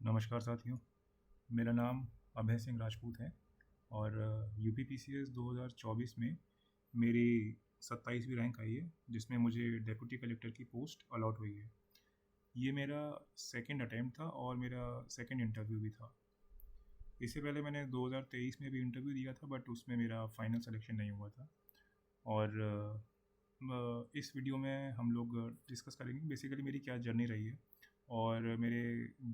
नमस्कार साथियों, मेरा नाम अभय सिंह राजपूत है और यूपीपीसीएस 2024 में मेरी 27वीं रैंक आई है, जिसमें मुझे डिप्टी कलेक्टर की पोस्ट अलॉट हुई है। ये मेरा सेकंड अटेम्प्ट था और मेरा सेकंड इंटरव्यू भी था। इससे पहले मैंने 2023 में भी इंटरव्यू दिया था, बट उसमें मेरा फाइनल सिलेक्शन नहीं हुआ था। और इस वीडियो में हम लोग डिस्कस करेंगे बेसिकली मेरी क्या जर्नी रही है और मेरे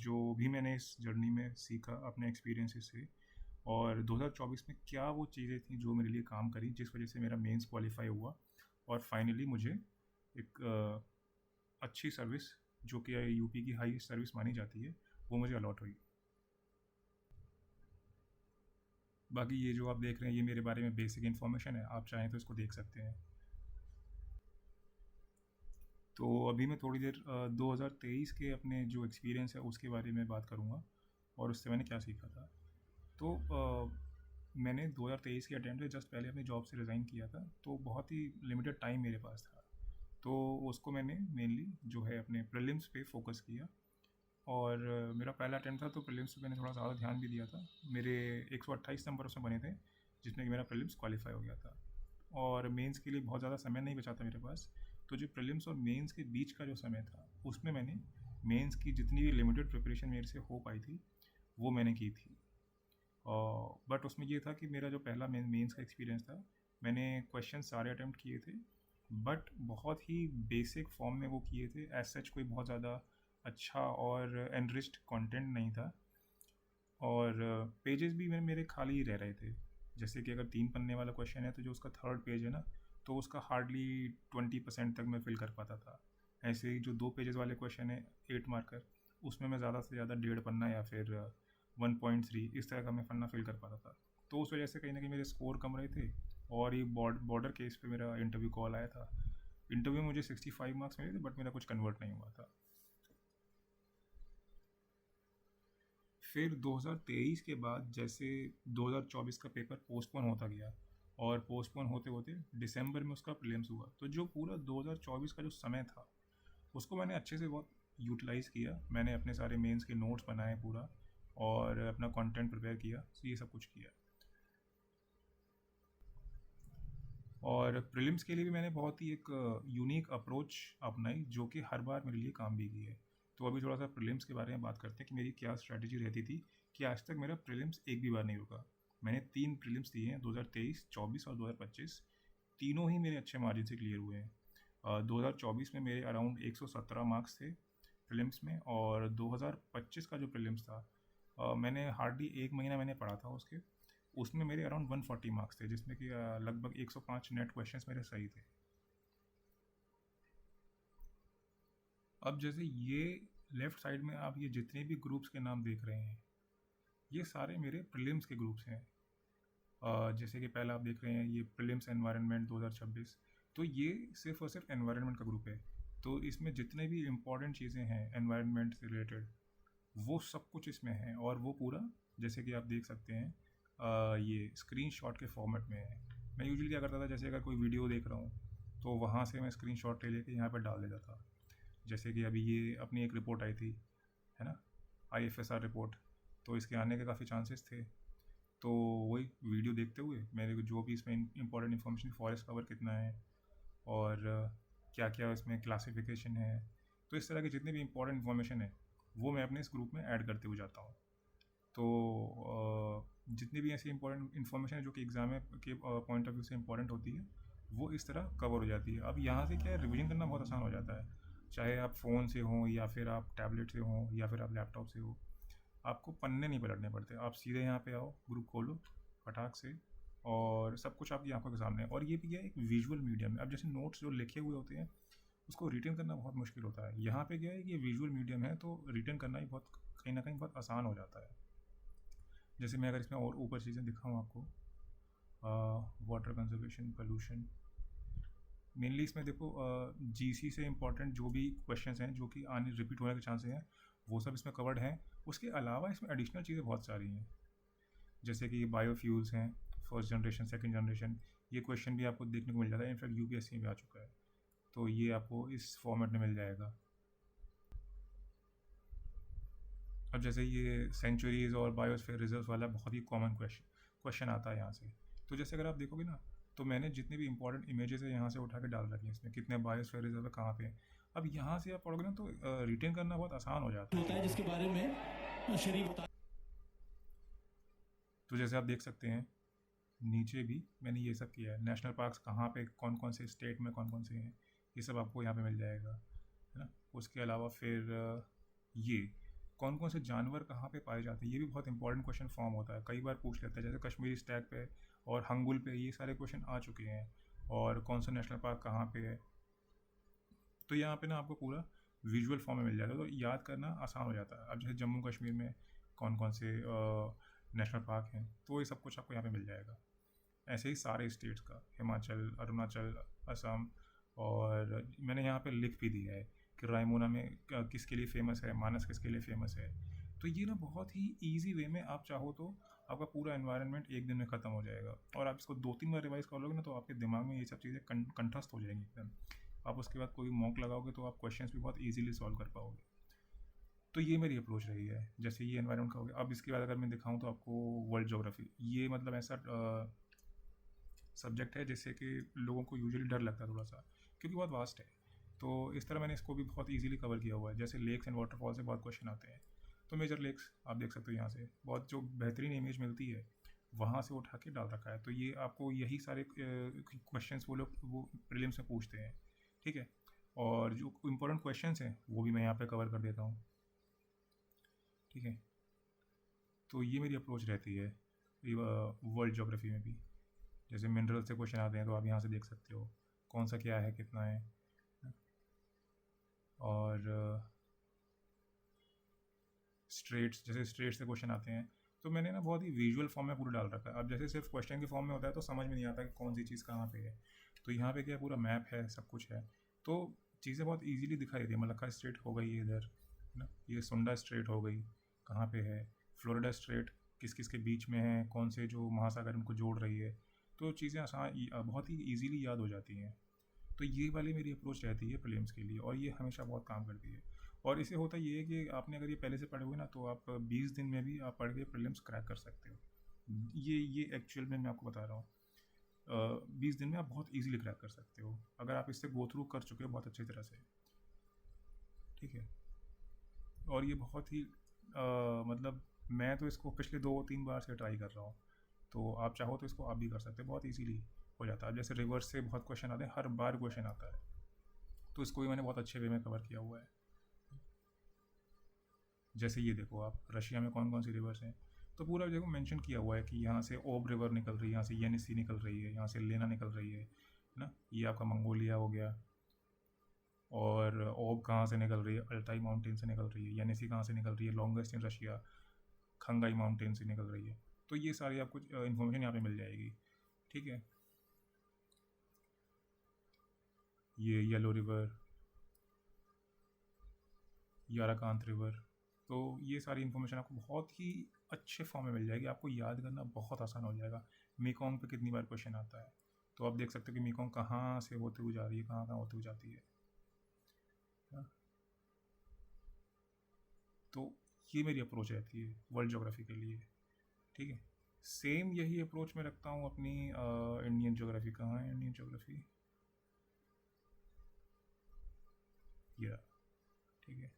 जो भी मैंने इस जर्नी में सीखा अपने एक्सपीरियंसेस से, और 2024 में क्या वो चीज़ें थी जो मेरे लिए काम करी, जिस वजह से मेरा मेंस क्वालिफाई हुआ और फाइनली मुझे एक अच्छी सर्विस, जो कि यूपी की हाईएस्ट सर्विस मानी जाती है, वो मुझे अलॉट हुई। बाकी ये जो आप देख रहे हैं ये मेरे बारे में बेसिक इन्फॉर्मेशन है, आप चाहें तो इसको देख सकते हैं। तो अभी मैं थोड़ी देर 2023 के अपने जो एक्सपीरियंस है उसके बारे में बात करूँगा और उससे मैंने क्या सीखा था। तो मैंने 2023 के अटेम्प्ट से जस्ट पहले अपनी जॉब से रिज़ाइन किया था, तो बहुत ही लिमिटेड टाइम मेरे पास था। तो उसको मैंने मेनली जो है अपने प्रीलिम्स पे फोकस किया और मेरा पहला अटेम्प्ट था, तो प्रीलिम्स पे मैंने थोड़ा ज़्यादा ध्यान भी दिया था। मेरे 128 नंबर उसमें बने थे, जिसमें कि मेरा प्रीलिम्स क्वालिफाई हो गया था और मेंस के लिए बहुत ज़्यादा समय नहीं बचा था मेरे पास। तो जो प्रीलिम्स और मेंस के बीच का जो समय था, उसमें मैंने मेंस की जितनी भी लिमिटेड प्रिपरेशन मेरे से हो पाई थी, वो मैंने की थी। बट उसमें ये था कि मेरा जो पहला मेंस का एक्सपीरियंस था, मैंने क्वेश्चन सारे अटेम्प्ट किए थे, बट बहुत ही बेसिक फॉर्म में वो किए थे। एज सच कोई बहुत ज़्यादा अच्छा और एनरिच्ड कंटेंट नहीं था और पेजेस भी मेरे खाली ही रह रहे थे। जैसे कि अगर 3 पन्ने वाला क्वेश्चन है, तो जो उसका थर्ड पेज है ना, तो उसका हार्डली 20% तक मैं फिल कर पाता था। ऐसे ही जो 2 पेजेस वाले क्वेश्चन है 8 मार्कर, उसमें मैं ज़्यादा से ज़्यादा 1.5 पन्ना या फिर 1.3 इस तरह का मैं पन्ना फिल कर पाता था। तो उस वजह से कहीं ना कहीं मेरे स्कोर कम रहे थे और ये बॉर्डर केस पे मेरा इंटरव्यू कॉल आया था। इंटरव्यू में मुझे 65 मार्क्स मिले थे, बट मेरा कुछ कन्वर्ट नहीं हुआ था। फिर 2023 के बाद जैसे 2024 का पेपर पोस्टपोन होता गया और पोस्टपोन होते होते दिसंबर में उसका प्रीलिम्स हुआ, तो जो पूरा 2024 का जो समय था, उसको मैंने अच्छे से बहुत यूटिलाइज़ किया। मैंने अपने सारे मेंस के नोट्स बनाए पूरा और अपना कंटेंट प्रिपेयर किया, तो ये सब कुछ किया। और प्रीलिम्स के लिए भी मैंने बहुत ही एक यूनिक अप्रोच अपनाई, जो कि हर बार मेरे लिए काम भी की है। तो अभी थोड़ा सा प्रीलिम्स के बारे में बात करते हैं कि मेरी क्या स्ट्रैटेजी रहती थी कि आज तक मेरा प्रीलिम्स एक भी बार नहीं रुका। मैंने 3 प्रीलिम्स दिए हैं, 2023, 24 और 2025। तीनों ही मेरे अच्छे मार्जिन से क्लियर हुए हैं। 2024 में मेरे अराउंड 117 मार्क्स थे प्रीलिम्स में, और 2025 का जो प्रीलिम्स था, मैंने हार्डली 1 महीना मैंने पढ़ा था उसके, उसमें मेरे अराउंड 140 मार्क्स थे, जिसमें कि लगभग 105 नेट क्वेश्चंस मेरे सही थे। अब जैसे ये लेफ्ट साइड में आप ये जितने भी ग्रुप्स के नाम देख रहे हैं, ये सारे मेरे प्रीलिम्स के ग्रुप्स हैं। जैसे कि पहला आप देख रहे हैं ये प्रीलिम्स एनवायरनमेंट 2026, तो ये सिर्फ और सिर्फ एनवायरनमेंट का ग्रुप है। तो इसमें जितने भी इम्पॉर्टेंट चीज़ें हैं एनवायरनमेंट से रिलेटेड, वो सब कुछ इसमें है और वो पूरा, जैसे कि आप देख सकते हैं, ये स्क्रीनशॉट के फॉर्मेट में है। मैं यूजुअली क्या करता था, जैसे अगर कोई वीडियो देख रहा हूँ तो वहाँ से मैं स्क्रीनशॉट ले लेके यहाँ पर डाल देता था। जैसे कि अभी ये अपनी एक रिपोर्ट आई थी, है ना, आईएफएसआर रिपोर्ट, तो इसके आने के काफ़ी चांसेस थे। तो वही वीडियो देखते हुए मेरे को जो भी इसमें इंपॉर्टेंट इन्फॉर्मेशन, फॉरेस्ट कवर कितना है और क्या क्या इसमें क्लासिफिकेशन है, तो इस तरह की जितनी भी इंपॉर्टेंट इन्फॉर्मेशन है, वो मैं अपने इस ग्रुप में ऐड करते हुए जाता हूँ। तो जितनी भी ऐसी इंपॉर्टेंट इन्फॉर्मेशन है जो कि एग्ज़ाम के पॉइंट ऑफ व्यू से इंपॉर्टेंट होती है, वो इस तरह कवर हो जाती है। अब यहाँ से क्या है, रिवीजन करना बहुत आसान हो जाता है, चाहे आप फ़ोन से हों या फिर आप टैबलेट से हों या फिर आप लैपटॉप से हो। आपको पन्ने नहीं पलटने पड़ते, आप सीधे यहाँ पे आओ, ग्रुप खोलो फटाक से, और सब कुछ आपकी आंखों के सामने है। और ये भी क्या है, एक विजुअल मीडियम है। अब जैसे नोट्स जो लिखे हुए होते हैं, उसको रिटर्न करना बहुत मुश्किल होता है। यहाँ पे क्या है कि ये विजुअल मीडियम है, तो रिटर्न करना ही बहुत, कहीं ना कहीं बहुत आसान हो जाता है। जैसे मैं अगर इसमें और ऊपर चीज़ें दिखाऊँ आपको, वाटर कंजर्वेशन, पोल्यूशन, मेनली इसमें देखो जीसी से इंपॉर्टेंट जो भी क्वेश्चंस हैं जो कि आने रिपीट होने के चांसेस हैं, वो सब इसमें कवर्ड हैं। उसके अलावा इसमें एडिशनल चीज़ें बहुत सारी हैं, जैसे कि बायोफ्यूल्स हैं, फर्स्ट जनरेशन, सेकंड जनरेशन, ये क्वेश्चन भी आपको देखने को मिल जाता है। इनफैक्ट यूपीएससी में आ चुका है, तो ये आपको इस फॉर्मेट में मिल जाएगा। अब जैसे ये सेंचुरीज़ और बायोस्फीयर रिजर्व वाला बहुत ही कॉमन क्वेश्चन आता है यहाँ से। तो जैसे अगर आप देखोगे ना, तो मैंने जितने भी इंपॉर्टेंट इमेजेस है यहाँ से उठा के डाल रखी हैं, इसमें कितने बायोस्फीयर रिजर्व है, कहाँ पे है। अब यहाँ से आप पढ़ोगे ना तो रिटेन करना बहुत आसान हो जाता है जिसके बारे में शरीफ बता। तो जैसे आप देख सकते हैं नीचे भी मैंने ये सब किया है, नेशनल पार्क्स कहाँ पे कौन कौन से स्टेट में कौन कौन से हैं, ये सब आपको यहाँ पे मिल जाएगा, है ना। उसके अलावा फिर ये कौन कौन से जानवर कहाँ पे पाए जाते हैं, ये भी बहुत इंपॉर्टेंट क्वेश्चन फॉर्म होता है, कई बार पूछ लेते हैं। जैसे कश्मीरी स्टैग पे और हंगुल पे ये सारे क्वेश्चन आ चुके हैं, और कौन सा नेशनल पार्क कहाँ पे है। तो यहाँ पे ना आपको पूरा विजुअल फॉर्म में मिल जाता है, तो याद करना आसान हो जाता है। अब जैसे जम्मू कश्मीर में कौन कौन से नेशनल पार्क हैं, तो ये सब कुछ आपको यहाँ पे मिल जाएगा। ऐसे ही सारे स्टेट्स का, हिमाचल, अरुणाचल, असम, और मैंने यहाँ पे लिख भी दिया है कि रायमोना में किसके लिए फ़ेमस है, मानस किसके लिए फ़ेमस है। तो ये ना बहुत ही ईजी वे में आप चाहो तो आपका पूरा एनवायरनमेंट एक दिन में ख़त्म हो जाएगा, और आप इसको 2-3 बार रिवाइज़ कर लोगे ना तो आपके दिमाग में ये सब चीज़ें कंठस्थ हो जाएंगी एकदम। आप उसके बाद कोई मॉक लगाओगे तो आप क्वेश्चंस भी बहुत ईजीली सॉल्व कर पाओगे। तो ये मेरी अप्रोच रही है। जैसे ये एनवायरनमेंट का हो गया। अब इसके बाद अगर मैं दिखाऊँ तो आपको वर्ल्ड ज्योग्राफी, ये मतलब ऐसा सब्जेक्ट है जिससे कि लोगों को यूजुअली डर लगता है थोड़ा सा, क्योंकि बहुत वास्ट है। तो इस तरह मैंने इसको भी बहुत इजीली कवर किया हुआ है। जैसे लेक्स एंड वाटरफॉल से बहुत क्वेश्चन आते हैं, तो मेजर लेक्स आप देख सकते हो यहाँ से बहुत जो बेहतरीन इमेज मिलती है वहाँ से उठा के डाल रखा है। तो ये आपको यही सारे क्वेश्चंस वो लोग वो प्रीलिम्स में पूछते हैं, ठीक है। और जो इम्पोर्टेंट क्वेश्चंस हैं वो भी मैं यहाँ पे कवर कर देता हूँ, ठीक है। तो ये मेरी अप्रोच रहती है वर्ल्ड ज्योग्राफी में भी। जैसे मिनरल से क्वेश्चन आते हैं तो आप यहाँ से देख सकते हो कौन सा क्या है, कितना है। और स्ट्रेट्स, जैसे स्ट्रेट से क्वेश्चन आते हैं तो मैंने ना बहुत ही विजुअल फॉर्म में पूरा डाल रखा है। अब जैसे सिर्फ क्वेश्चन के फॉर्म में होता है तो समझ में नहीं आता कि कौन सी चीज़ कहाँ पे है। तो यहाँ पे क्या पूरा मैप है, सब कुछ है, तो चीज़ें बहुत ईजीली दिखाई देती है। मलक्का स्ट्रेट हो गई इधर, है ना, ये सुंडा स्ट्रेट हो गई, कहाँ पे है, फ्लोरिडा स्ट्रेट किस किस के बीच में है, कौन से जो महासागर उनको जोड़ रही है। तो चीज़ें आसान बहुत ही ईजीली याद हो जाती हैं। तो ये वाली मेरी अप्रोच रहती है प्रीलिम्स के लिए, और ये हमेशा बहुत काम करती है। और इसे होता ये है कि आपने अगर ये पहले से पढ़े हुए ना तो आप 20 दिन में भी आप पढ़ के प्रीलिम्स क्रैक कर सकते हो। ये एक्चुअल में मैं आपको बता रहा हूँ, 20 दिन में आप बहुत ईजीली क्रैक कर सकते हो अगर आप इससे गो थ्रू कर चुके हो बहुत अच्छी तरह से, ठीक है। और ये बहुत ही मतलब मैं तो इसको पिछले 2-3 बार से ट्राई कर रहा हूँ। तो आप चाहो तो इसको आप भी कर सकते हो, बहुत ईजीली हो जाता है। जैसे रिवर्स से बहुत क्वेश्चन आते हैं, हर बार क्वेश्चन आता है, तो इसको भी मैंने बहुत अच्छे वे में कवर किया हुआ है। जैसे ये देखो आप, रशिया में कौन कौन सी रिवर्स हैं, तो पूरा देखो मेंशन किया हुआ है कि यहाँ से ओब रिवर निकल रही है, यहाँ से येनिसी निकल रही है, यहाँ से लेना निकल रही है ना। ये आपका मंगोलिया हो गया। और ओब कहाँ से निकल रही है, अल्टाई माउंटेन से निकल रही है। येनिसी कहाँ से निकल रही है, लॉन्गेस्ट इन रशिया, खंगाई माउंटेन से निकल रही है। तो ये सारी आपको इन्फॉर्मेशन यहाँ पे मिल जाएगी, ठीक है। ये येलो रिवर, याराकांत रिवर, तो ये सारी इन्फॉर्मेशन आपको बहुत ही अच्छे फॉर्म में मिल जाएगी, आपको याद करना बहुत आसान हो जाएगा। मेकोंग पे कितनी बार क्वेश्चन आता है, तो आप देख सकते हो कि मेकोंग कहाँ से होते हुए जा रही है, कहाँ कहाँ होते हुए जाती है। तो ये मेरी अप्रोच रहती है वर्ल्ड ज्योग्राफी के लिए, ठीक है। सेम यही अप्रोच मैं रखता हूँ अपनी इंडियन ज्योग्राफी। कहाँ है इंडियन ज्योग्राफी, या ठीक है।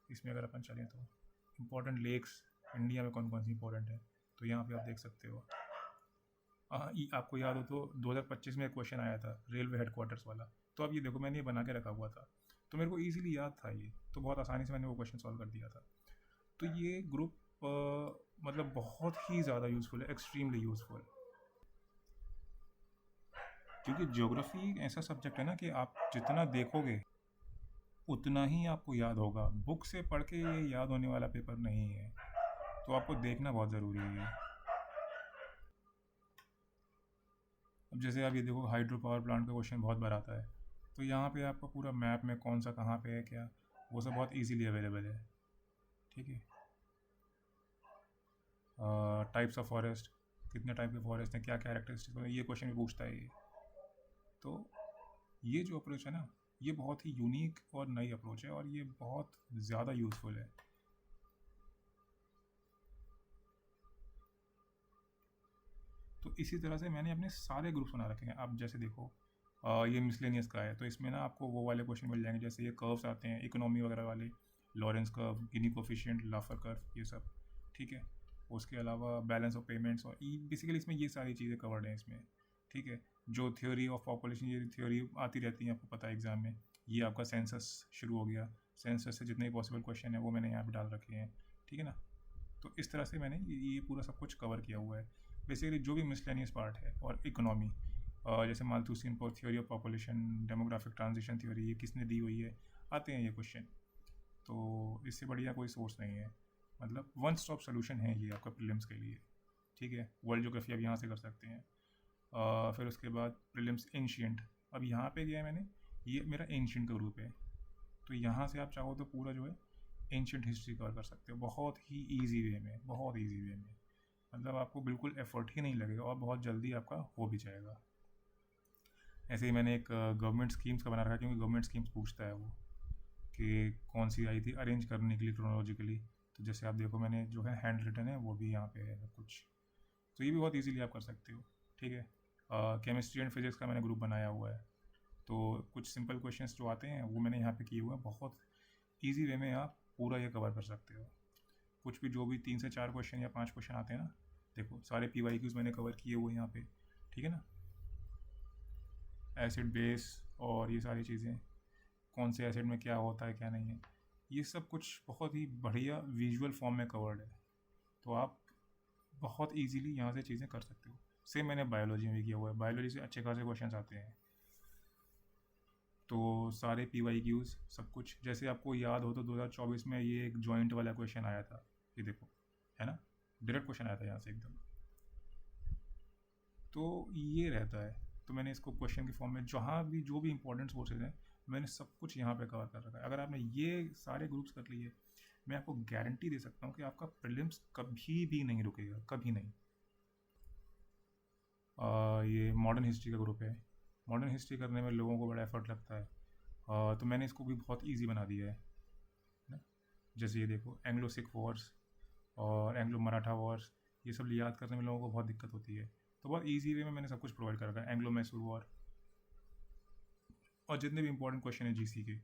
इसमें अगर अपन चलें तो इम्पोर्टेंट लेक्स इंडिया में कौन कौन सी इंपॉर्टेंट है, तो यहाँ पे आप देख सकते हो। आपको याद हो तो 2025 में एक क्वेश्चन आया था रेलवे हेडक्वार्टर्स वाला, तो अब ये देखो मैंने ये बना के रखा हुआ था, तो मेरे को ईजिली याद था ये, तो बहुत आसानी से मैंने वो क्वेश्चन सॉल्व कर दिया था। तो ये ग्रुप मतलब बहुत ही ज़्यादा यूज़फुल है, एक्सट्रीमली यूज़फुल। क्योंकि ज्योग्राफी ऐसा सब्जेक्ट है ना कि आप जितना देखोगे उतना ही आपको याद होगा। बुक से पढ़ के ये याद होने वाला पेपर नहीं है, तो आपको देखना बहुत ज़रूरी है। अब जैसे आप ये देखो हाइड्रो पावर प्लांट का क्वेश्चन बहुत बार आता है, तो यहाँ पे आपको पूरा मैप में कौन सा कहाँ पे है क्या, वो सब बहुत इजीली अवेलेबल है, ठीक है। टाइप्स ऑफ फॉरेस्ट, कितने टाइप के फॉरेस्ट हैं, क्या कैरेक्टरिस्टिक्स हैं, ये क्वेश्चन भी पूछता है ये। तो ये जो अप्रोच है ना, ये बहुत ही यूनिक और नई अप्रोच है, और ये बहुत ज़्यादा यूज़फुल है। इसी तरह से मैंने अपने सारे ग्रुप्स बना रखे हैं। आप जैसे देखो ये मिसलेनियस का है, तो इसमें ना आपको वो वाले क्वेश्चन मिल जाएंगे, जैसे ये कर्व्स आते हैं इकोनॉमी वगैरह वाले, लॉरेंस कर्व, गिनी कोफिशिएंट, लाफर कर्व, ये सब, ठीक है। उसके अलावा बैलेंस ऑफ पेमेंट्स, और बेसिकली इसमें ये सारी चीज़ें कवर्ड हैं इसमें, ठीक है। जो थ्योरी ऑफ पॉपुलेशन, ये थ्योरी आती रहती है, आपको पता है एग्जाम में। ये आपका सेंसस शुरू हो गया, सेंसस से जितने पॉसिबल क्वेश्चन है वो मैंने यहाँ पे डाल रखे हैं, ठीक है ना। तो इस तरह से मैंने ये पूरा सब कुछ कवर किया हुआ है। बेसिकली जो भी मिसलेनियस पार्ट है, और इकोनॉमी, जैसे Malthusian theory of population, demographic transition theory, ये किसने दी हुई है, आते हैं ये क्वेश्चन। तो इससे बढ़िया कोई सोर्स नहीं है, मतलब वन स्टॉप सोल्यूशन है ये आपका प्रीलिम्स के लिए, ठीक है। वर्ल्ड ज्योग्राफी आप यहाँ से कर सकते हैं। फिर उसके बाद प्रीलिम्स एंशिएंट, अब यहाँ पे गया है मैंने, ये मेरा एंशिएंट का ग्रुप है, तो यहाँ से आप चाहो तो पूरा जो है एंशिएंट हिस्ट्री कवर कर सकते हो, बहुत ही ईजी वे में, बहुत ईजी वे में, मतलब आपको बिल्कुल एफर्ट ही नहीं लगेगा और बहुत जल्दी आपका हो भी जाएगा। ऐसे ही मैंने एक गवर्नमेंट स्कीम्स का बना रखा है, क्योंकि गवर्नमेंट स्कीम्स पूछता है वो कि कौन सी आई थी अरेंज करने के लिए क्रोनोलॉजिकली। तो जैसे आप देखो मैंने जो है हैंड रिटन है वो भी यहाँ पे है सब कुछ, तो ये भी बहुत इजीली आप कर सकते हो, ठीक है। केमिस्ट्री एंड फिजिक्स का मैंने ग्रुप बनाया हुआ है, तो कुछ सिंपल क्वेश्चंस जो आते हैं वो मैंने यहाँ पे किए हुए हैं, बहुत ईजी वे में आप पूरा ये कवर कर सकते हो। कुछ भी जो भी 3 से 4 क्वेश्चन या 5 क्वेश्चन आते हैं ना, देखो सारे PYQs मैंने कवर किए हुए हैं यहाँ पे, ठीक है ना। एसिड बेस और ये सारी चीज़ें, कौन से एसिड में क्या होता है क्या नहीं है, ये सब कुछ बहुत ही बढ़िया विजुअल फॉर्म में कवर्ड है, तो आप बहुत इजीली यहाँ से चीज़ें कर सकते हो। सेम मैंने बायोलॉजी में भी किया हुआ है, बायोलॉजी से अच्छे खासे क्वेश्चन आते हैं, तो सारे PYQs सब कुछ। जैसे आपको याद हो तो 2024 में ये एक जॉइंट वाला क्वेश्चन आया था, ये देखो, है ना, डायरेक्ट क्वेश्चन आया था यहाँ से एकदम, तो ये रहता है। तो मैंने इसको क्वेश्चन के फॉर्म में जहाँ भी जो भी इंपॉर्टेंट सोर्सेज हैं मैंने सब कुछ यहाँ पे कवर कर रखा है। अगर आपने ये सारे ग्रुप्स कर लिए, मैं आपको गारंटी दे सकता हूँ कि आपका प्रीलिम्स कभी भी नहीं रुकेगा, कभी नहीं। ये मॉडर्न हिस्ट्री का ग्रुप है, मॉडर्न हिस्ट्री करने में लोगों को बड़ा एफर्ट लगता है, तो मैंने इसको भी बहुत ईजी बना दिया है ना। जैसे ये देखो एंग्लो सिख वॉर्स और एंग्लो मराठा वॉर्स, ये सब याद करने में लोगों को बहुत दिक्कत होती है, तो बहुत ईजी वे में मैंने सब कुछ प्रोवाइड कर रखा है। एंग्लो मैसूर वॉर और जितने भी इंपॉर्टेंट क्वेश्चन है GC के,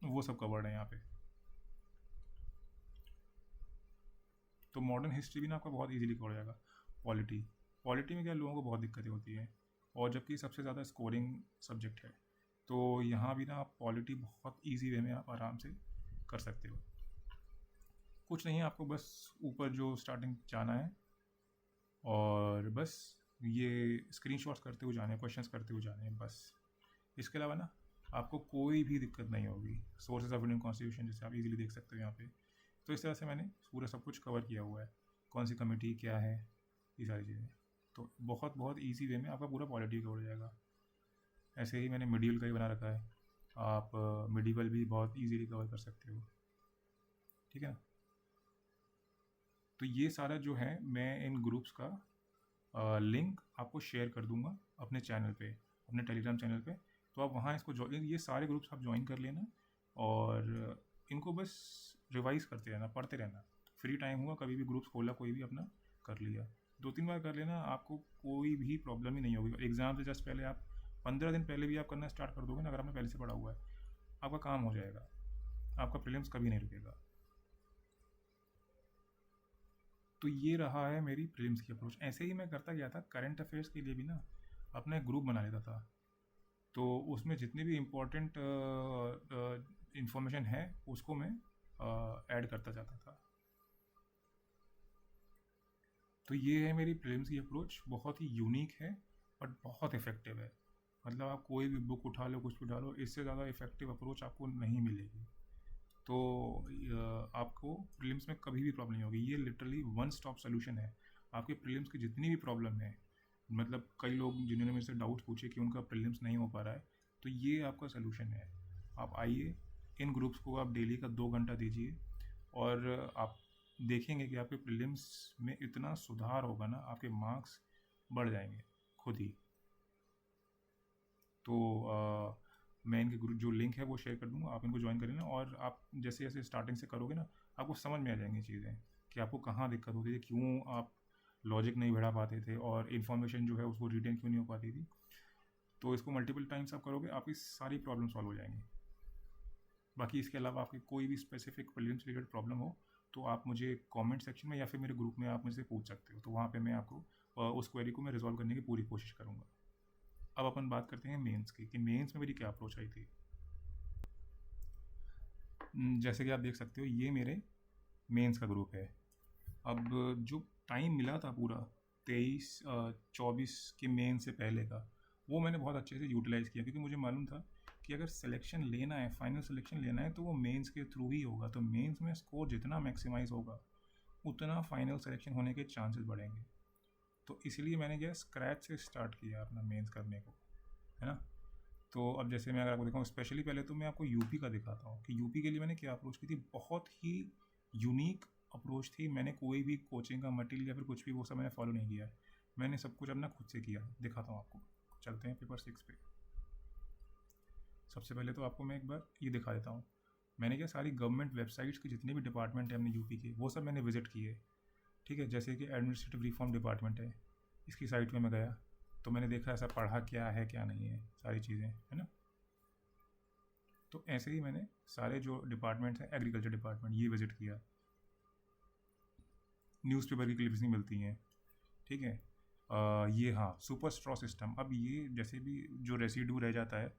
वो सब कवर्ड है यहाँ पे। तो मॉडर्न हिस्ट्री भी ना आपका बहुत इजीली कवर हो जाएगा। पॉलिटी, पॉलिटी में क्या लोगों को बहुत दिक्कतें होती हैं, और जबकि सबसे ज़्यादा स्कोरिंग सब्जेक्ट है, तो यहाँ भी ना आप पॉलिटी बहुत ईजी वे में आप आराम से कर सकते हो। कुछ नहीं है, आपको बस ऊपर जो स्टार्टिंग जाना है और बस ये स्क्रीनशॉट्स करते हुए जाने हैं, क्वेश्चंस करते हुए जाने हैं बस। इसके अलावा ना आपको कोई भी दिक्कत नहीं होगी। सोर्सेज ऑफ इंडियन कॉन्स्टिट्यूशन जैसे आप इजीली देख सकते हो यहाँ पे, तो इस तरह से मैंने पूरा सब कुछ कवर किया हुआ है, कौन सी कमेटी क्या है, ये सारी चीज़ें, तो बहुत बहुत ईजी वे में आपका पूरा पॉलिटी कवर हो जाएगा। ऐसे ही मैंने मिडिवल का ही बना रखा है, आप मिडिवल भी बहुत ईजीली कवर कर सकते हो, ठीक है ना। तो ये सारा जो है मैं इन ग्रुप्स का लिंक आपको शेयर कर दूंगा अपने चैनल पे, अपने टेलीग्राम चैनल पे, तो आप वहाँ इसको ज्वाइन, ये सारे ग्रुप्स आप ज्वाइन कर लेना और इनको बस रिवाइज करते रहना, पढ़ते रहना। फ्री टाइम हुआ कभी भी ग्रुप्स खोला, कोई भी अपना कर लिया, 2-3 बार कर लेना, आपको कोई भी प्रॉब्लम ही नहीं होगी। एग्ज़ाम से जस्ट पहले आप 15 दिन पहले भी आप करना स्टार्ट कर दोगे ना, अगर आपने पहले से पढ़ा हुआ है, आपका काम हो जाएगा, आपका प्रीलिम्स कभी नहीं रुकेगा। तो ये रहा है मेरी प्रीलिम्स की अप्रोच। ऐसे ही मैं करता गया था, करंट अफेयर्स के लिए भी ना अपना एक ग्रुप बना लेता था, तो उसमें जितनी भी इम्पोर्टेंट इन्फॉर्मेशन है उसको मैं ऐड करता जाता था। तो ये है मेरी प्रीलिम्स की अप्रोच, बहुत ही यूनिक है बट बहुत इफ़ेक्टिव है। मतलब आप कोई भी बुक उठा लो, कुछ भी उठा लो, इससे ज़्यादा इफ़ेक्टिव अप्रोच आपको नहीं मिलेगी। तो आपको प्रीलिम्स में कभी भी प्रॉब्लम नहीं होगी, ये लिटरली वन स्टॉप सोल्यूशन है आपके प्रीलिम्स की जितनी भी प्रॉब्लम है। मतलब कई लोग जिन्होंने मेरे से डाउट पूछे कि उनका प्रीलिम्स नहीं हो पा रहा है, तो ये आपका सोल्यूशन है। आप आइए, इन ग्रुप्स को आप डेली का 2 घंटा दीजिए और आप देखेंगे कि आपके प्रीलिम्स में इतना सुधार होगा ना, आपके मार्क्स बढ़ जाएंगे खुद ही। तो मैं इनके ग्रुप जो लिंक है वो शेयर कर दूंगा, आप इनको ज्वाइन कर लेना, और आप जैसे जैसे स्टार्टिंग से करोगे ना आपको समझ में आ जाएंगी चीज़ें कि आपको कहाँ दिक्कत होती है, क्यों आप लॉजिक नहीं बढ़ा पाते थे और इन्फॉर्मेशन जो है उसको रिटेन क्यों नहीं हो पाती थी। तो इसको मल्टीपल टाइम्स आप करोगे, आपकी सारी प्रॉब्लम सॉल्व हो जाएंगी। बाकी इसके अलावा आपकी कोई भी स्पेसिफिक प्रीलिम्स रिलेटेड प्रॉब्लम हो तो आप मुझे कमेंट सेक्शन में या फिर मेरे ग्रुप में आप मुझसे पूछ सकते हो, तो वहाँ पे मैं आपको उस क्वेरी को मैं रिजॉल्व करने की पूरी कोशिश करूँगा। अब अपन बात करते हैं मेंस की, कि मेंस में मेरी क्या अप्रोच आई थी। जैसे कि आप देख सकते हो ये मेरे मेंस का ग्रुप है। अब जो टाइम मिला था पूरा 23-24 के मेन से पहले का, वो मैंने बहुत अच्छे से यूटिलाइज़ किया, क्योंकि मुझे मालूम था कि अगर सिलेक्शन लेना है, फाइनल सिलेक्शन लेना है, तो वो मेंस के थ्रू ही होगा। तो मेंस में स्कोर जितना मैक्सिमाइज होगा उतना फाइनल सिलेक्शन होने के चांसेस बढ़ेंगे। तो इसलिए मैंने क्या स्क्रैच से स्टार्ट किया अपना मेंस करने को, है ना। तो अब जैसे मैं अगर आपको दिखाऊँ, स्पेशली पहले तो मैं आपको यूपी का दिखाता हूँ कि यूपी के लिए मैंने क्या अप्रोच की थी। बहुत ही यूनिक अप्रोच थी। मैंने कोई भी कोचिंग का मटेरियल या फिर कुछ भी वो सब मैंने फॉलो नहीं किया है। मैंने सब कुछ अपना खुद से किया। दिखाता हूँ आपको। चलते हैं पेपर 6 पे। सबसे पहले तो आपको मैं एक बार ये दिखा देता हूँ। मैंने क्या सारी गवर्नमेंट वेबसाइट्स के जितने भी डिपार्टमेंट हैं अपने यूपी के, वो सब मैंने विजिट किए। ठीक है, जैसे कि एडमिनिस्ट्रेटिव रिफॉर्म डिपार्टमेंट है, इसकी साइट में मैं गया तो मैंने देखा ऐसा पढ़ा क्या है क्या नहीं है, सारी चीज़ें, है ना। तो ऐसे ही मैंने सारे जो डिपार्टमेंट्स हैं, एग्रीकल्चर डिपार्टमेंट ये विजिट किया। न्यूज़पेपर की क्लिप्स नहीं मिलती हैं, ठीक है। ये हाँ, सुपर स्ट्रॉ सिस्टम। अब ये जैसे भी जो रेसिड्यू रह जाता है,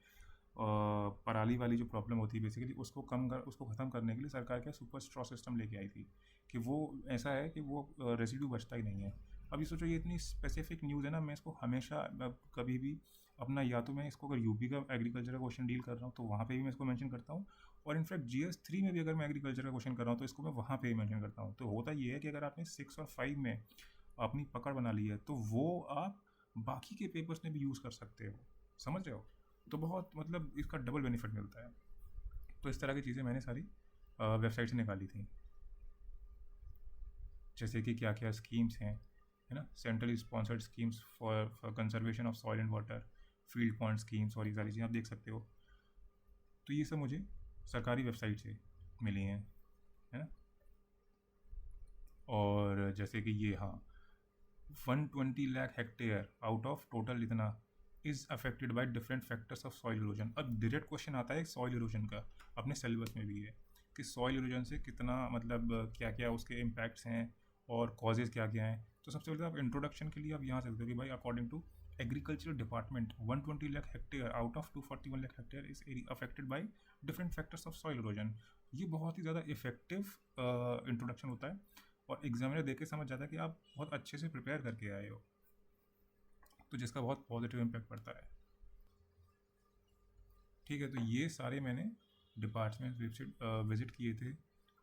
पराली वाली जो प्रॉब्लम होती है बेसिकली, उसको ख़त्म करने के लिए सरकार क्या सुपर स्ट्रॉ सिस्टम लेके आई थी, कि वो ऐसा है कि वो रेसिड्यू बचता ही नहीं है। अब ये सोचो, ये इतनी स्पेसिफिक न्यूज़ है ना, मैं इसको हमेशा कभी भी अपना, या तो मैं इसको अगर यूपी का एग्रीकल्चर का क्वेश्चन डील कर रहा हूँ तो वहाँ पे भी मैं इसको मेंशन करता हूँ, और इनफैक्ट GS 3 में भी अगर मैं एग्रीकल्चर का क्वेश्चन कर रहा हूँ तो इसको मैं वहाँ पे ही मेंशन करता हूँ। तो होता ये है कि अगर आपने 6 और 5 में अपनी पकड़ बना ली है तो वो आप बाकी के पेपर्स में भी यूज़ कर सकते हो, समझ रहे हो। तो बहुत मतलब इसका डबल बेनिफिट मिलता है। तो इस तरह की चीज़ें मैंने सारी वेबसाइट से निकाली थी, जैसे कि क्या क्या स्कीम्स हैं, है ना। Centrally sponsored schemes for conservation of soil and water, field point schemes, और ये सारी चीज़ें आप देख सकते हो। तो ये सब मुझे सरकारी वेबसाइट से मिली हैं, है ना। और जैसे कि ये हाँ, 120 lakh hectare out of total इतना is affected by different factors of soil erosion. अब डायरेक्ट क्वेश्चन आता है सॉइल इरोजन का, अपने सिलेबस में भी है कि सॉइल इरोजन से कितना मतलब क्या क्या उसके इम्पैक्ट्स हैं और कॉजेज़ क्या क्या हैं। तो सबसे पहले आप इंट्रोडक्शन के लिए आप यहाँ से देखो कि भाई according to agriculture department 120 lakh hectare out of 241 lakh hectare is affected by different factors of soil erosion. ये बहुत ही ज़्यादा इफेक्टिव इंट्रोडक्शन होता है, और एग्जामिनर देख के समझ जाता है कि आप बहुत अच्छे से प्रिपेयर करके आए हो, तो जिसका बहुत पॉजिटिव इम्पैक्ट पड़ता है। ठीक है, तो ये सारे मैंने डिपार्टमेंट विजिट किए थे।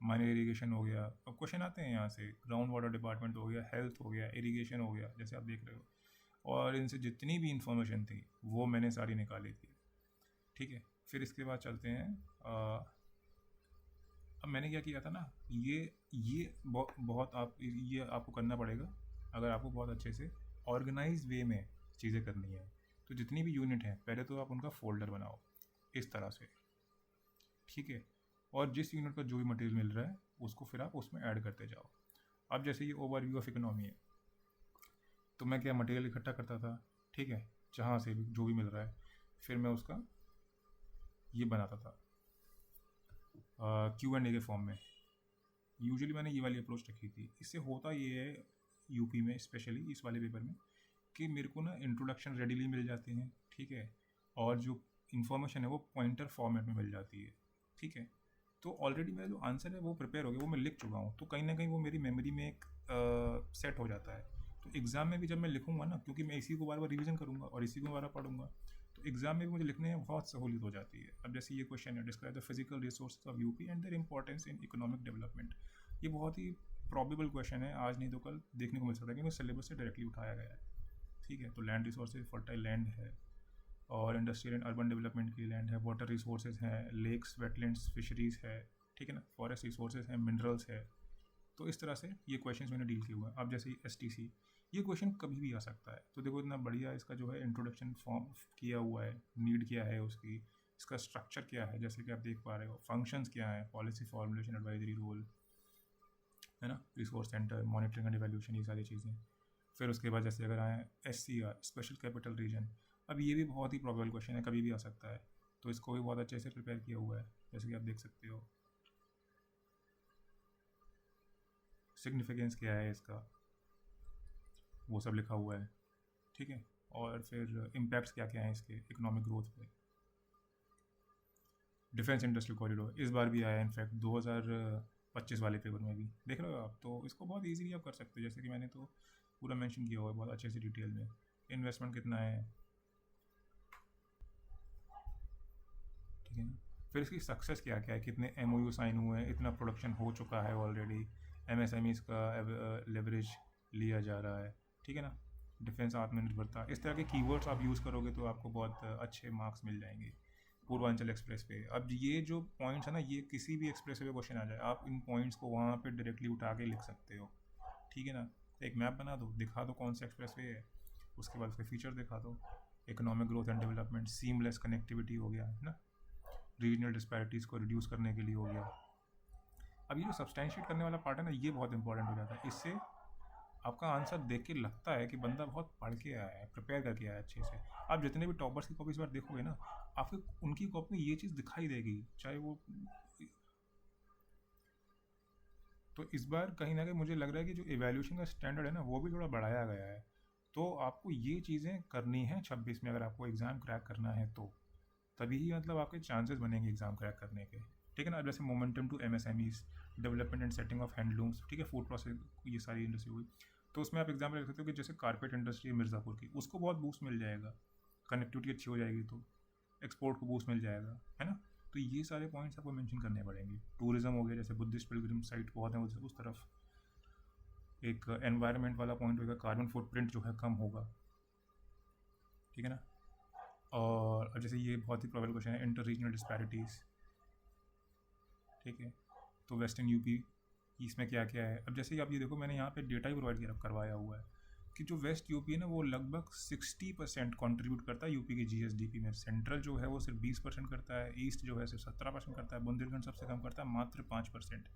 माइनर इरीगेशन हो गया, अब क्वेश्चन आते हैं यहाँ से, ग्राउंड वाटर डिपार्टमेंट हो गया, हेल्थ हो गया, इरीगेशन हो गया, जैसे आप देख रहे हो। और इनसे जितनी भी इंफॉर्मेशन थी वो मैंने सारी निकाली थी। ठीक है, फिर इसके बाद चलते हैं। अब मैंने क्या किया था ना, ये बहुत आप ये आपको करना पड़ेगा अगर आपको बहुत अच्छे से ऑर्गेनाइज वे में चीज़ें करनी है। तो जितनी भी यूनिट हैं पहले तो आप उनका फोल्डर बनाओ इस तरह से, ठीक है। और जिस यूनिट का जो भी मटेरियल मिल रहा है उसको फिर आप उसमें ऐड करते जाओ। अब जैसे ये ओवरव्यू ऑफ इकोनॉमी है, तो मैं क्या मटेरियल इकट्ठा करता था, ठीक है, जहाँ से भी जो भी मिल रहा है, फिर मैं उसका ये बनाता था Q&A के फॉर्म में। यूजुअली मैंने ये वाली अप्रोच रखी थी। इससे होता ये है यूपी में, स्पेशली इस वाले पेपर में, कि मेरे को ना इंट्रोडक्शन रेडीली मिल जाते हैं, ठीक है, और जो इन्फॉर्मेशन है वो पॉइंटर फॉर्मेट में मिल जाती है, ठीक है। तो ऑलरेडी मेरा जो आंसर है वो प्रिपेयर हो गया, वो मैं लिख चुका हूँ, तो कहीं ना कहीं वो मेरी मेमोरी में एक सेट हो जाता है। तो एग्ज़ाम में भी जब मैं लिखूँगा ना, क्योंकि मैं इसी को बार बार रिवीजन करूँगा और इसी को बार बार पढ़ूंगा, तो एग्ज़ाम में भी मुझे लिखने में बहुत सहूलियत हो जाती है। अब जैसे ये क्वेश्चन है, describe the physical resources of UP and their importance in economic development. ये बहुत ही प्रॉबेबल क्वेश्चन है, आज नहीं तो कल देखने को मिल सकता है, क्योंकि सिलेबस से डायरेक्टली उठाया गया है, ठीक है। तो लैंड रिसोर्सेज, फर्टाइल लैंड है, और इंडस्ट्रियल एंड अर्बन डेवलपमेंट के लिए लैंड है, वाटर रिसोर्सेज हैं, लेक्स, वेटलैंड्स, फिशरीज़ है, ठीक है ना, फॉरेस्ट रिसोर्सेज हैं, मिनरल्स है। तो इस तरह से ये क्वेश्चंस मैंने डील किए हुए हैं। अब जैसे STC, ये क्वेश्चन कभी भी आ सकता है। तो देखो इतना बढ़िया इसका जो है इंट्रोडक्शन फॉर्म किया हुआ है, नीड क्या है उसकी, इसका स्ट्रक्चर क्या है, जैसे कि आप देख पा रहे हो, फंक्शंस क्या है, पॉलिसी फॉर्मुलेशन, एडवाइजरी रोल, है ना, resource centre, monitoring and evaluation, ये सारी चीज़ें। फिर उसके बाद जैसे अगर आए SCR, स्पेशल कैपिटल रीजन, अब ये भी बहुत ही प्रॉबेबल क्वेश्चन है, कभी भी आ सकता है, तो इसको भी बहुत अच्छे से प्रिपेयर किया हुआ है, जैसे कि आप देख सकते हो सिग्निफिकेंस क्या है इसका, वो सब लिखा हुआ है, ठीक है। और फिर इम्पैक्ट्स क्या क्या हैं इसके इकोनॉमिक ग्रोथ पे। डिफेंस इंडस्ट्रियल कॉरिडोर इस बार भी आया, इनफैक्ट 2025 वाले पेपर में भी देख रहे हो आप, तो इसको बहुत ईजीली आप कर सकते हो, जैसे कि मैंने तो पूरा मेंशन किया हुआ है बहुत अच्छे से डिटेल में। इन्वेस्टमेंट कितना है, ठीक है ना। फिर इसकी सक्सेस क्या क्या है, कितने MOU साइन हुए हैं, इतना प्रोडक्शन हो चुका है ऑलरेडी, MSMEs का लेवरेज लिया जा रहा है, ठीक है ना। डिफेंस आत्मनिर्भरता, इस तरह के कीवर्ड्स आप यूज़ करोगे तो आपको बहुत अच्छे मार्क्स मिल जाएंगे। पूर्वांचल एक्सप्रेस पे, अब ये जो पॉइंट्स है ना, ये किसी भी एक्सप्रेस पे क्वेश्चन आ जाए, आप इन पॉइंट्स को वहाँ पे डायरेक्टली उठा के लिख सकते हो, ठीक है ना। एक मैप बना दो, दिखा दो कौन सा एक्सप्रेस वे है, उसके बाद उसके फीचर दिखा दो, economic growth and development, seamless connectivity हो गया है ना, रीजनल डिस्पैरिटीज़ को रिड्यूस करने के लिए हो गया। अब ये जो सब्सटैंशिएट करने वाला पार्ट है ना, ये बहुत इंपॉर्टेंट हो जाता है, इससे आपका आंसर देख के लगता है कि बंदा बहुत पढ़ के आया है, प्रिपेयर करके आया है अच्छे से। आप जितने भी टॉपर्स की कॉपी इस बार देखोगे ना, आपको उनकी कॉपी में ये चीज़ दिखाई देगी, चाहे वो, तो इस बार कहीं ना कहीं मुझे लग रहा है कि जो एवेल्यूशन का स्टैंडर्ड है ना, वो भी थोड़ा बढ़ाया गया है। तो आपको ये चीज़ें करनी है 26 में, अगर आपको एग्ज़ाम क्रैक करना है तो तभी ही मतलब आपके चांसेस बनेंगे एग्ज़ाम क्रैक करने के, ठीक है ना। जैसे momentum to MSMEs, development and setting of handlooms, ठीक है, फूड प्रोसेस, ये सारी इंडस्ट्री हुई। तो उसमें आप एग्जाम्पल रख सकते हो कि जैसे कारपेट इंडस्ट्री है मिर्ज़ापुर की, उसको बहुत बूस्ट मिल जाएगा, कनेक्टिविटी अच्छी हो जाएगी तो एक्सपोर्ट को बूस्ट मिल जाएगा, है ना। तो ये सारे पॉइंट्स आपको मेंशन करने पड़ेंगे। टूरिज्म हो गया, जैसे बुद्धिस्ट पिलग्रिम साइट बहुत है उस तरफ, एक एनवायरनमेंट वाला पॉइंट होगा, कार्बन फुटप्रिंट जो है कम होगा, ठीक है ना। और जैसे ये बहुत ही प्रॉबल क्वेश्चन है, इंटर रीजनल डिस्पैरिटीज़, ठीक है। तो वेस्टर्न यूपी इसमें क्या क्या है, अब जैसे आप ये देखो, मैंने यहाँ पे डेटा ही प्रोवाइड करवाया हुआ है कि जो वेस्ट यूपी है ना, वो लगभग 60% कॉन्ट्रीब्यूट करता है यूपी की GSDP में। सेंट्रल जो है वो सिर्फ 20% करता है, ईस्ट जो है सिर्फ 17% करता है, बुंदेलखंड सबसे कम करता है, मात्र 5%।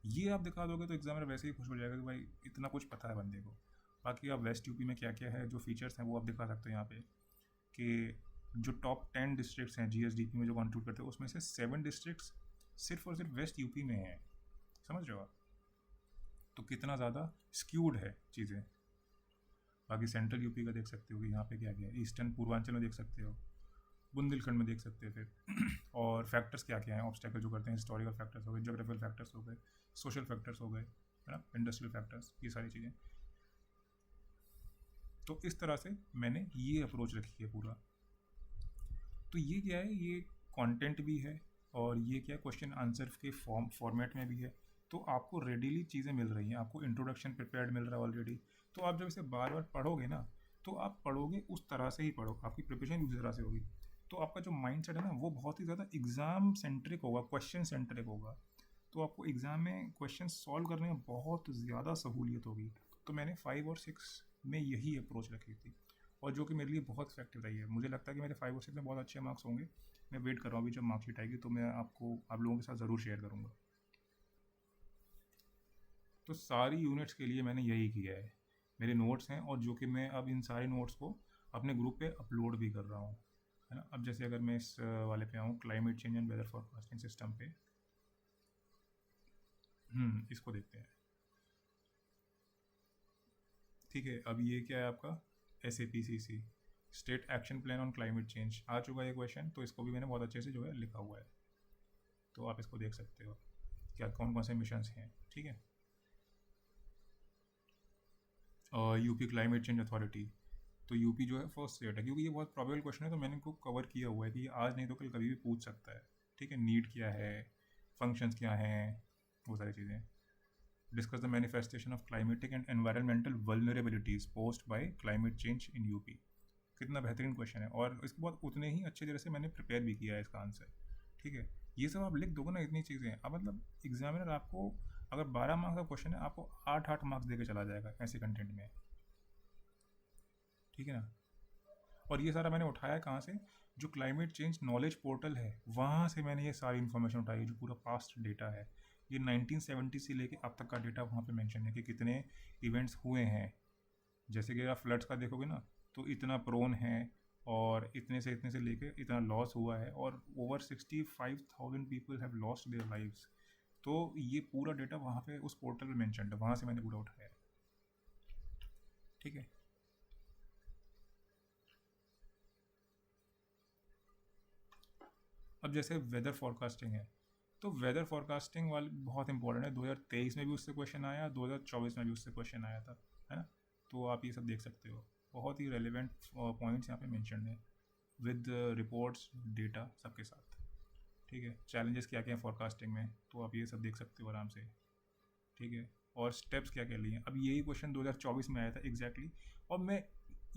ये आप दिखा दोगे तो एग्जामिनर वैसे ही खुश हो जाएगा कि भाई इतना कुछ पता है बंदे को। बाकी आप वेस्ट यूपी में क्या क्या है जो फीचर्स हैं वो आप दिखा सकते हो यहाँ पे, कि जो टॉप 10 डिस्ट्रिक्ट्स हैं GSDP में जो कॉन्ट्रीब्यूट करते हैं, उसमें से 7 डिस्ट्रिक्ट्स सिर्फ और सिर्फ वेस्ट यूपी में हैं, समझ रहे हो आप। तो कितना ज़्यादा स्क्यूड है चीज़ें। बाकी सेंट्रल यूपी का देख सकते हो कि यहाँ पे क्या क्या है, ईस्टर्न पूर्वांचल में देख सकते हो, बुंदेलखंड में देख सकते हो फिर और फैक्टर्स क्या क्या हैं, ऑब्स्टेकल जो करते हैं, हिस्टोरिकल फैक्टर्स हो गए, जोग्राफिकल फैक्टर्स हो गए, सोशल फैक्टर्स हो गए, है ना, इंडस्ट्रियल फैक्टर्स, ये सारी चीज़ें। तो इस तरह से मैंने ये अप्रोच रखी है पूरा। तो ये क्या है, ये कंटेंट भी है और ये क्या क्वेश्चन आंसर के फॉर्मेट में भी है, तो आपको रेडीली चीज़ें मिल रही हैं, आपको इंट्रोडक्शन प्रिपेयर्ड मिल रहा है ऑलरेडी। तो आप जब इसे बार बार पढ़ोगे ना, तो आप पढ़ोगे उस तरह से ही पढ़ो, आपकी प्रिपरेशन उस तरह से होगी, तो आपका जो माइंड सेट है ना, वो बहुत ही ज़्यादा एग्ज़ाम सेंट्रिक होगा, क्वेश्चन सेंट्रिक होगा। तो आपको एग्ज़ाम में क्वेश्चन सॉल्व करने में बहुत ज़्यादा सहूलियत होगी। तो मैंने 5 और 6 में यही अप्रोच रखी थी, और जो कि मेरे लिए बहुत इफेक्टिव रही है। मुझे लगता है कि मेरे 5 और 6 में बहुत अच्छे मार्क्स होंगे। मैं वेट कर रहा हूँ अभी, जब मार्कशीट आएगी तो मैं आपको आप लोगों के साथ ज़रूर शेयर करूँगा। तो सारी यूनिट्स के लिए मैंने यही किया है, मेरे नोट्स हैं, और जो कि मैं अब इन सारे नोट्स को अपने ग्रुप पे अपलोड भी कर रहा हूँ, है ना। अब जैसे अगर मैं इस वाले पे आऊँ, climate change and weather forecasting system पे, इसको देखते हैं, ठीक है। अब ये क्या है आपका SAPCC, state action plan on climate change, आ चुका है ये क्वेश्चन, तो इसको भी मैंने बहुत अच्छे से जो है लिखा हुआ है, तो आप इसको देख सकते हो क्या कौन कौन से मिशंस हैं, ठीक है। और यूपी क्लाइमेट चेंज अथॉरिटी, तो यूपी जो है फर्स्ट स्टेट है, क्योंकि ये बहुत प्रॉबेबल क्वेश्चन है, तो मैंने इनको कवर किया हुआ है कि ये आज नहीं तो कल कभी भी पूछ सकता है, ठीक है। नीड क्या है, फंक्शंस क्या हैं, वो सारी चीज़ें। Discuss the manifestation of climatic and environmental vulnerabilities post bye climate change in UP. कितना बेहतरीन क्वेश्चन है, और इसके बाद उतने ही अच्छे तरह से मैंने प्रिपेयर भी किया है इसका आंसर, ठीक है। ये सब आप लिख दोगे ना, इतनी चीज़ें, अब मतलब एग्जामिनर आपको अगर 12 मार्क्स का क्वेश्चन है, आपको 8 मार्क्स दे के चला जाएगा ऐसे कंटेंट में, ठीक है ना। और ये सारा मैंने उठाया कहाँ से, जो क्लाइमेट चेंज नॉलेज पोर्टल है, वहाँ से मैंने ये सारी इन्फॉर्मेशन उठाई है, जो पूरा पास्ट डेटा है। ये 1970 से लेके अब तक का डेटा वहाँ पे मेंशन है कि कितने इवेंट्स हुए हैं जैसे कि आप फ्लड्स का देखोगे ना, तो इतना प्रोन है और इतने से लेके इतना लॉस हुआ है, और over 65,000 people have lost their lives. तो ये पूरा डेटा वहाँ पे उस पोर्टल में मेंशन है, वहाँ से मैंने पूरा उठाया है। ठीक है। अब जैसे वेदर फोरकास्टिंग है, तो वेदर फोरकास्टिंग वाली बहुत इंपॉर्टेंट है। 2023 में भी उससे क्वेश्चन आया, 2024 में भी उससे क्वेश्चन आया था, है ना। तो आप ये सब देख सकते हो, बहुत ही रेलिवेंट पॉइंट्स यहाँ पे मेंशन है विद रिपोर्ट्स डेटा सबके साथ। ठीक है। चैलेंजेस क्या क्या हैं फोरकास्टिंग में, तो आप ये सब देख सकते हो आराम से। ठीक है। और स्टेप्स क्या क्या लिए हैं, अब यही क्वेश्चन 2024 में आया था एग्जैक्टली, और मैं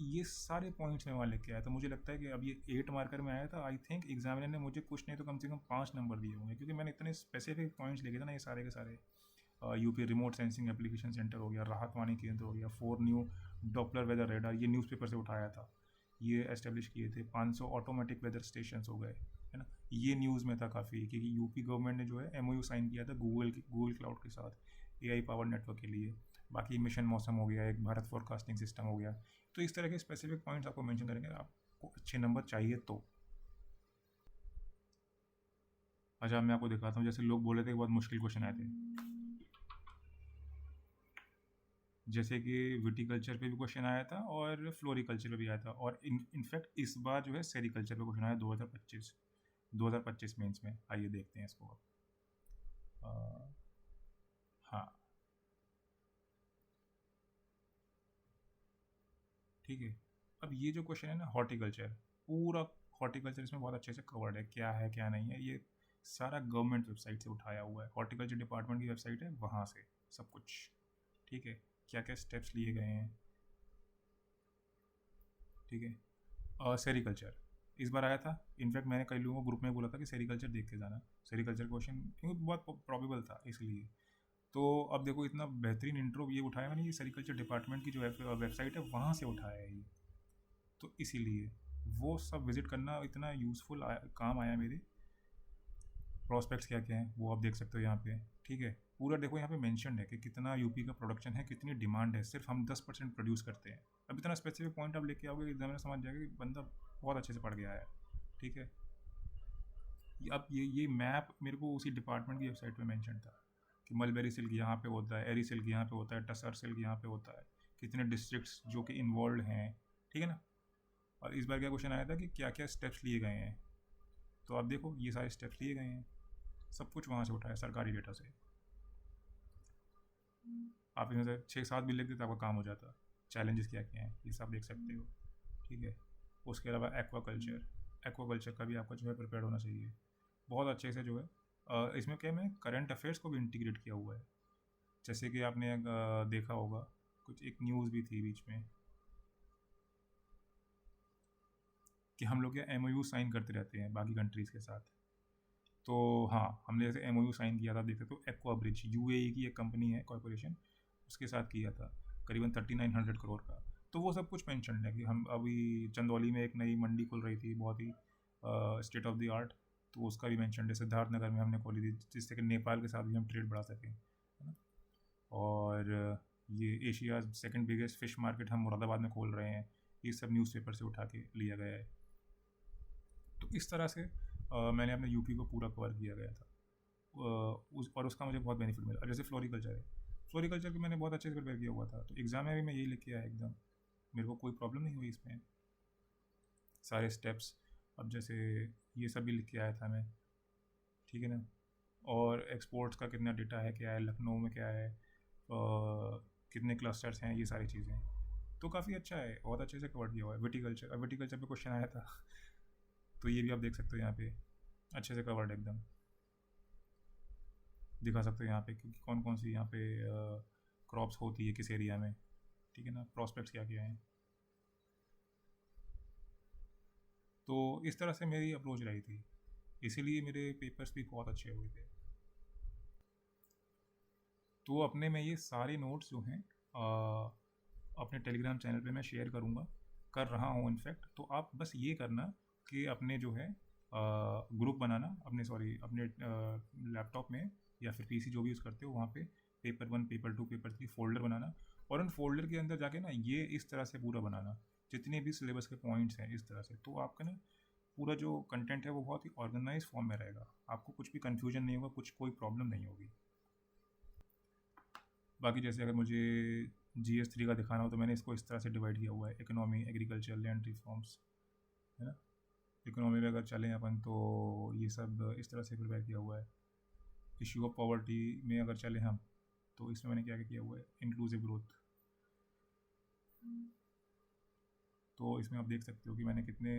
ये सारे पॉइंट्स में वहाँ लेके आया था। मुझे लगता है कि अब ये 8 मार्कर में आया था, आई थिंक एग्जामिनर ने मुझे कुछ नहीं तो कम से कम 5 नंबर दिए होंगे, क्योंकि मैंने इतने स्पेसिफिक पॉइंट्स लिखे थे ना, ये सारे के सारे। UP remote sensing application centre हो गया, राहत वाणी केंद्र हो गया, 4 न्यू डॉपलर वेदर रेडार, ये न्यूज़पेपर से उठाया था, ये एस्टेब्लिश किए थे। 500 ऑटोमेटिक वेदर स्टेशन हो गए, है ना। ये न्यूज़ में था काफ़ी, क्योंकि यूपी गवर्नमेंट ने जो है MOU साइन किया था गूगल क्लाउड के साथ AI पावर नेटवर्क के लिए। बाकी मिशन मौसम हो गया, एक भारत फोरकास्टिंग सिस्टम हो गया। तो इस तरह के स्पेसिफिक पॉइंट्स आपको मेंशन करेंगे, आपको अच्छे नंबर चाहिए तो। अच्छा, मैं आपको दिखाता हूँ, जैसे लोग बोले थे कि बहुत मुश्किल क्वेश्चन आए थे, जैसे कि विटिकल्चर पे भी क्वेश्चन आया था और फ्लोरिकल्चर पे भी आया था, और इनफैक्ट इस बार जो है सेरिकल्चर पे क्वेश्चन आया 2025 मेंस में। आइए देखते हैं इसको। हाँ, ठीक है। अब ये जो क्वेश्चन है ना, हॉर्टिकल्चर, पूरा हॉर्टिकल्चर इसमें बहुत अच्छे से कवर्ड है, क्या है क्या नहीं है, ये सारा गवर्नमेंट वेबसाइट से उठाया हुआ है, हॉर्टिकल्चर डिपार्टमेंट की वेबसाइट है, वहाँ से सब कुछ। ठीक है। क्या क्या स्टेप्स लिए गए हैं। ठीक है। और सेरिकल्चर इस बार आया था, इनफैक्ट मैंने कई लोगों को ग्रुप में बोला था कि सेरिकल्चर देख के जाना, सेरिकल्चर क्वेश्चन, क्योंकि बहुत प्रॉबेबल था इसलिए। तो अब देखो, इतना बेहतरीन इंट्रो ये उठाया मैंने, ये सेरिकल्चर डिपार्टमेंट की जो वेबसाइट है वहाँ से उठाया है ये। तो इसीलिए वो सब विजिट करना इतना यूज़फुल काम आया मेरे। प्रॉस्पेक्ट्स क्या क्या हैं वो आप देख सकते हो यहाँ पे। ठीक है। पूरा देखो यहाँ पे मेंशन्ड है कि कितना यूपी का प्रोडक्शन है, कितनी डिमांड है, सिर्फ हम 10% प्रोड्यूस करते हैं। अब इतना स्पेसिफिक पॉइंट आप लेके आओगे, एग्जामिनर समझ जाएगा कि बंदा बहुत अच्छे से पढ़ गया है। ठीक है। अब ये मैप मेरे को उसी डिपार्टमेंट की वेबसाइट पे मेंशन था कि मलबेरी सिल्क यहाँ पे होता है, एरी सिल्क यहाँ पे होता है, टसर सिल्क यहाँ पे होता है, कितने डिस्ट्रिक्ट्स जो कि इन्वॉल्व हैं। ठीक है ना। और इस बार क्या क्वेश्चन आया था कि क्या क्या स्टेप्स लिए गए हैं, तो आप देखो ये सारे स्टेप्स लिए गए हैं, सब कुछ वहाँ से उठाया सरकारी डेटा से। आप इसमें से 6-7 भी लिख देते आपका काम हो जाता। चैलेंजेस क्या क्या हैं ये सब देख सकते हो। ठीक है। उसके अलावा एक्वाकल्चर का भी आपका जो है प्रिपेयर होना चाहिए बहुत अच्छे से, जो है इसमें क्या है, मैंने करंट अफेयर्स को भी इंटीग्रेट किया हुआ है। जैसे कि आपने देखा होगा, कुछ एक न्यूज़ भी थी बीच में कि हम लोग क्या MOU साइन करते रहते हैं बाकी कंट्रीज़ के साथ। तो हाँ, हमने जैसे MOU साइन किया था, देखते तो एक्वा ब्रिज UAE की एक कंपनी है, कॉर्पोरेशन, उसके साथ किया था, करीबन 3900 करोड़ का। तो वो सब कुछ मेंशन है कि हम अभी चंदौली में एक नई मंडी खुल रही थी, बहुत ही स्टेट ऑफ द आर्ट, तो उसका भी मेंशन है। सिद्धार्थ नगर में हमने खोली थी, जिससे कि नेपाल के साथ भी हम ट्रेड बढ़ा सकें, है ना। और ये Asia second biggest fish market हम मुरादाबाद में खोल रहे हैं, ये सब न्यूज़पेपर से उठा के लिया गया है। तो इस तरह से मैंने अपने यूपी को पूरा कवर किया गया था, और उसका मुझे बहुत बेनिफिट मिला। जैसे फ्लोरिकल्चर भी मैंने बहुत अच्छे से प्रिपेयर किया हुआ था, तो एग्ज़ाम में भी मैं यही लेके आया एकदम, मेरे को कोई प्रॉब्लम नहीं हुई इसमें, सारे स्टेप्स। अब जैसे ये सब भी लिख के आया था मैं। ठीक है ना। और एक्सपोर्ट्स का कितना डेटा है, क्या है लखनऊ में, क्या है कितने क्लस्टर्स हैं, ये सारी चीज़ें। तो काफ़ी अच्छा है, बहुत अच्छे से कवर किया हुआ है। विटिकल्चर पे क्वेश्चन आया था तो ये भी आप देख सकते हो यहाँ पे, अच्छे से कवर्ड एकदम दिखा सकते हो यहाँ पे, क्योंकि कौन कौन सी यहाँ पे क्रॉप्स होती है किस एरिया में। ठीक है ना। प्रॉस्पेक्ट्स क्या क्या हैं। तो इस तरह से मेरी अप्रोच रही थी, इसीलिए मेरे पेपर्स भी बहुत अच्छे हुए थे। तो अपने में ये सारे नोट्स जो हैं अपने टेलीग्राम चैनल पे मैं शेयर करूँगा, कर रहा हूँ इनफैक्ट। तो आप बस ये करना कि अपने जो है ग्रुप बनाना, अपने लैपटॉप में या फिर PC जो भी यूज़ करते हो, वहाँ पे पेपर 1 पेपर 2 पेपर 3 फोल्डर बनाना, और उन फोल्डर के अंदर जाके ना ये इस तरह से पूरा बनाना, जितने भी सिलेबस के पॉइंट्स हैं इस तरह से, तो आपका ना पूरा जो कंटेंट है वो बहुत ही ऑर्गेनाइज फॉर्म में रहेगा, आपको कुछ भी कन्फ्यूजन नहीं होगा, कोई प्रॉब्लम नहीं होगी। बाकी जैसे अगर मुझे GS3 का दिखाना हो तो मैंने इसको इस तरह से डिवाइड किया हुआ है, इकोनॉमी, एग्रीकल्चर, लैंड रिफॉर्म्स, है ना। इकोनॉमी में अगर चलें अपन तो ये सब इस तरह से प्रिपेयर किया हुआ है। इशू ऑफ पॉवर्टी में अगर चलें हम तो इसमें मैंने क्या क्या किया हुआ है, इंक्लूसिव ग्रोथ। तो इसमें आप देख सकते हो कि मैंने कितने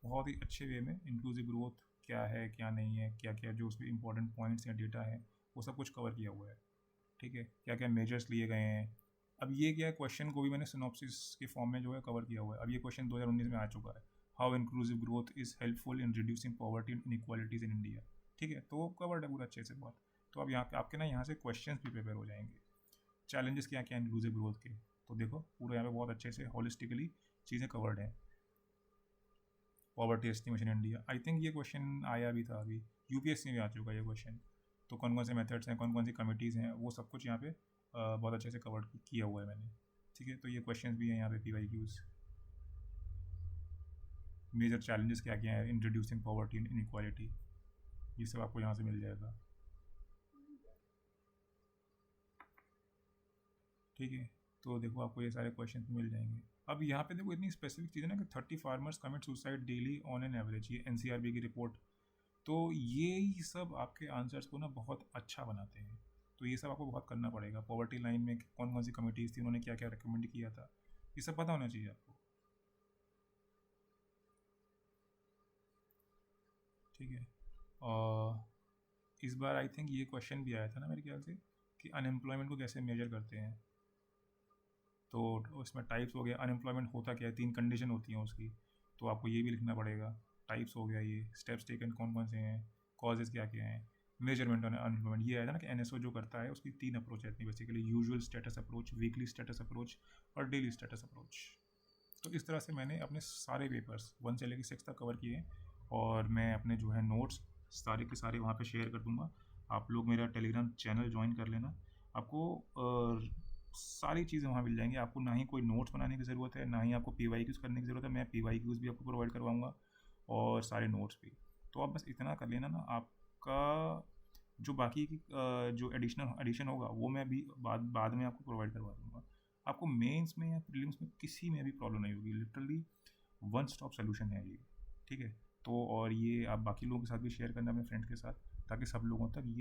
बहुत ही अच्छे वे में इंक्लूसिव ग्रोथ क्या है क्या नहीं है, क्या क्या जो उसमें इंपॉर्टेंट पॉइंट्स या डेटा है वो सब कुछ कवर किया हुआ है। ठीक है, क्या क्या मेजर्स लिए गए हैं। अब ये क्या क्वेश्चन को भी मैंने सिनॉप्सिस के फॉर्म में जो है कवर किया हुआ है। अब ये क्वेश्चन 2019 में आ चुका है, how inclusive growth is helpful in reducing poverty and inequalities in India. ठीक है, तो वो कवर्ड है पूरा अच्छे से बहुत। तो अब यहाँ पे आपके ना यहाँ से क्वेश्चंस भी प्रिपेयर हो जाएंगे, चैलेंजेस क्या क्या इंक्लूसिव ग्रोथ के। तो देखो पूरा यहाँ पे बहुत अच्छे से होलिस्टिकली चीज़ें कवर्ड हैं। Poverty estimation India, I think ये क्वेश्चन आया भी था अभी, UPSC में आ चुका है ये क्वेश्चन। तो कौन कौन से मेथड्स हैं, कौन कौन सी कमिटीज़ हैं, वो सब कुछ यहाँ पे बहुत अच्छे से कवर किया हुआ है मैंने। ठीक है, तो ये क्वेश्चन भी हैं यहाँ पे, PYQs। मेजर चैलेंजेस क्या क्या है in reducing poverty and inequality, ये सब आपको यहाँ से मिल जाएगा। ठीक है, तो देखो आपको ये सारे क्वेश्चन मिल जाएंगे। अब यहाँ पे देखो इतनी स्पेसिफिक चीज़ है ना कि 30 farmers commit suicide daily on an average, ये NCRB की रिपोर्ट। तो ये ही सब आपके आंसर्स को ना बहुत अच्छा बनाते हैं। तो ये सब आपको बहुत करना पड़ेगा। पॉवर्टी लाइन में कौन कौन सी कमिटीज़ थी, उन्होंने क्या क्या रिकमेंड किया था, ये सब पता होना चाहिए आपको। ठीक है, और इस बार आई थिंक ये क्वेश्चन भी आया था ना मेरे ख्याल से कि अनएम्प्लॉयमेंट को कैसे मेजर करते हैं। तो उसमें टाइप्स हो गया, अनएम्प्लॉयमेंट होता क्या है, 3 कंडीशन होती हैं उसकी, तो आपको ये भी लिखना पड़ेगा। टाइप्स हो गया, ये स्टेप्स टेकन कौन कौन से हैं, कॉजेज़ क्या क्या हैं, मेजरमेंट ऑन अनएम्प्लॉयमेंट। ये है ना कि NSO जो करता है उसकी 3 अप्रोच रहती है basically, usual status approach, weekly status approach और डेली स्टेटस अप्रोच। तो इस तरह से मैंने अपने सारे पेपर्स 1 से लेकर 6 तक कवर किए, और मैं अपने जो है नोट्स सारे के सारे वहाँ पे शेयर कर दूँगा। आप लोग मेरा टेलीग्राम चैनल ज्वाइन कर लेना, आपको सारी चीज़ें वहाँ मिल जाएंगी। आपको ना ही कोई नोट्स बनाने की ज़रूरत है, ना ही आपको PYQs करने की ज़रूरत है, मैं PYQs भी आपको प्रोवाइड करवाऊँगा और सारे नोट्स भी। तो आप बस इतना कर लेना ना, आपका जो बाकी की जो एडिशन होगा वो मैं भी बाद में आपको प्रोवाइड करवा दूँगा। आपको मेंस में या प्रीलिम्स में किसी में भी प्रॉब्लम नहीं होगी, लिटरली वन स्टॉप सोल्यूशन है ये। ठीक है, तो और ये आप बाकी लोगों के साथ भी शेयर करना अपने फ्रेंड्स के साथ, ताकि सब लोगों तक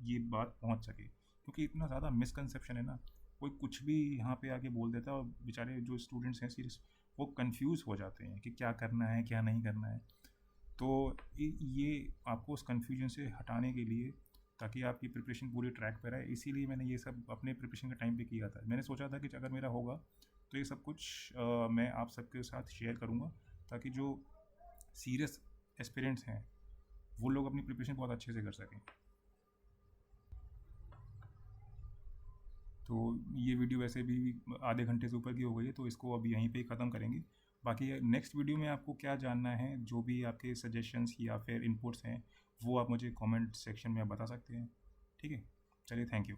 ये बात पहुंच सके, क्योंकि इतना ज़्यादा मिसकंसेप्शन है ना, कोई कुछ भी यहाँ पे आके बोल देता है और बेचारे जो स्टूडेंट्स हैं सीरियस वो कंफ्यूज हो जाते हैं कि क्या करना है क्या नहीं करना है। तो ये आपको उस कन्फ्यूजन से हटाने के लिए, ताकि आपकी प्रिपरेशन पूरी ट्रैक पर रहे, इसीलिए मैंने ये सब अपने प्रिपरेशन के टाइम पे किया था। मैंने सोचा था कि अगर मेरा होगा तो ये सब कुछ मैं आप सबके साथ शेयर करूँगा, ताकि जो सीरियस एस्पिरेंट्स हैं वो लोग अपनी प्रिपरेशन बहुत अच्छे से कर सकें। तो ये वीडियो वैसे भी आधे घंटे से ऊपर की हो गई है, तो इसको अभी यहीं पे ही ख़त्म करेंगे। बाकी नेक्स्ट वीडियो में आपको क्या जानना है, जो भी आपके सजेशंस या फिर इनपुट्स हैं वो आप मुझे कमेंट सेक्शन में आप बता सकते हैं। ठीक है, चलिए, थैंक यू।